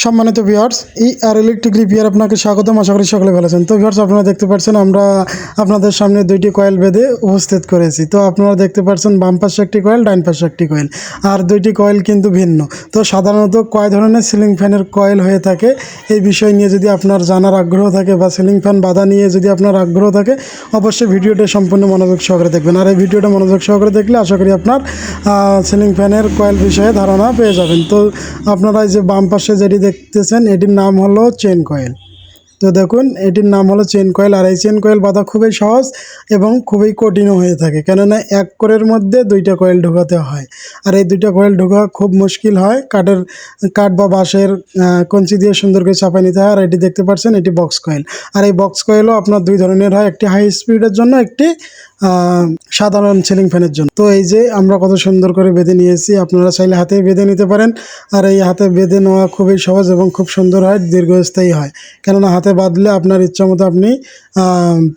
সম্মানিত viewers, electric repair আপনাকে স্বাগতম। আশা করি সকলে ভালো আছেন। তো ভিউয়ার্স, আপনারা দেখতে পাচ্ছেন আমরা আপনাদের সামনে দুইটি কয়েল বেঁধে উপস্থিত করেছি। তো আপনারা দেখতে পাচ্ছেন বাম পাশে একটি কয়েল, ডান পাশে একটি কয়েল, আর দুইটি কয়েল কিন্তু ভিন্ন। তো সাধারণত কয় ধরনের সিলিং ফ্যানের কয়েল হয়ে থাকে এই বিষয় নিয়ে যদি আপনার জানার আগ্রহ থাকে বা সিলিং ফ্যান বাঁধা নিয়ে যদি আপনার আগ্রহ থাকে, অবশ্যই ভিডিওটা সম্পূর্ণ মনোযোগ সহকারে দেখবেন। আর এই ভিডিওটা মনোযোগ সহকারে দেখলে আশা করি আপনার সিলিং ফ্যানের কয়েল বিষয়ে ধারণা পেয়ে যাবেন। তো আপনারা এই যে বাম পাশে যেটি দেখতেছেন এটির নাম হলো চেন কয়েল। তো দেখুন, এটির নাম হলো চেন কয়েল। আর এই চেন কয়েল বাঁধা খুবই সহজ এবং খুবই কঠিনও হয়ে থাকে, কেননা এক কোরের মধ্যে দুইটা কয়েল ঢোকাতে হয়। আর এই দুইটা কয়েল ঢোকা খুব মুশকিল হয়। কাঠ বা বাঁশের কঞ্চি দিয়ে সুন্দর করে চাপাই নিতে হয়। আর এটি দেখতে পাচ্ছেন, এটি বক্স কয়েল। আর এই বক্স কয়েলও আপনার দুই ধরনের হয়, একটি হাই স্পিডের জন্য, একটি সাধারণ সিলিং ফ্যানের জন্য। তো এই যে আমরা কত সুন্দর করে বেঁধে নিয়েছি, আপনারা চাইলে হাতে বেঁধে নিতে পারেন। আর এই হাতে বেঁধে নেওয়া খুবই সহজ এবং খুব সুন্দর হয়, দীর্ঘস্থায়ী হয়, কেননা হাতে বাঁধলে আপনার ইচ্ছা মতো আপনি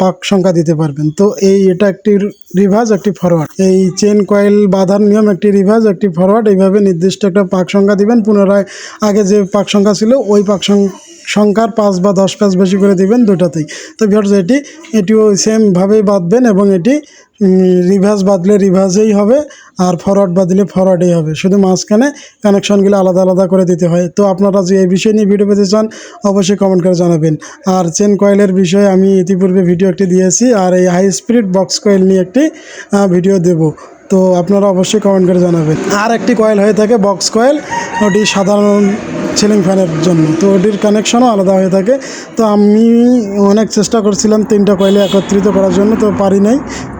পাক সংখ্যা দিতে পারবেন। তো এটা একটি রিভার্স, একটি ফরওয়ার্ড। এই চেন কয়েল বাঁধার নিয়ম একটি রিভার্স, একটি ফরওয়ার্ড। এইভাবে নির্দিষ্ট একটা পাক সংখ্যা দিবেন, পুনরায় আগে যে পাক সংখ্যা ছিল ওই পাক সংখ্যার 5 বা 10 প্যাচ বেশি করে দিবেন দুটাতেই। তো ভিউয়ার্স, এটিও সেমভাবেই বাঁধবেন এবং এটি রিভার্স বাঁধলে রিভার্সেই হবে, আর ফরওয়ার্ড বাঁধলে ফরওয়ার্ডেই হবে। শুধু মাঝখানে কানেকশনগুলো আলাদা আলাদা করে দিতে হয়। তো আপনারা যে এই বিষয় নিয়ে ভিডিও পেতে চান, অবশ্যই কমেন্ট করে জানাবেন। আর চেন কয়েলের বিষয়ে আমি ইতিপূর্বে ভিডিও একটি দিয়েছি, আর এই হাই স্পিড বক্স কয়েল নিয়ে একটি ভিডিও দেব। তো আপনারা অবশ্যই কমেন্ট করে জানাবেন। আর একটি কয়েল হয়ে থাকে বক্স কয়েল, ওটি সাধারণ সিলিং ফ্যানের জন্য। তো ওটির কানেকশনও আলাদা হয়ে থাকে। তো আমি অনেক চেষ্টা করছিলাম 3টা কয়েলে একত্রিত করার জন্য, তো পারি নাই।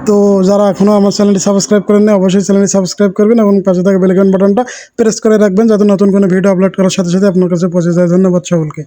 তো যারা এখনও আমার চ্যানেলটি সাবস্ক্রাইব করেন না, অবশ্যই চ্যানেলটি সাবস্ক্রাইব করবেন এবং পাশে থাকা বেল আইকন বাটনটা প্রেস করে রাখবেন, যাতে নতুন কোনো ভিডিও আপলোড করার সাথে সাথে আপনার কাছে পৌঁছে যায়। ধন্যবাদ সকলকে।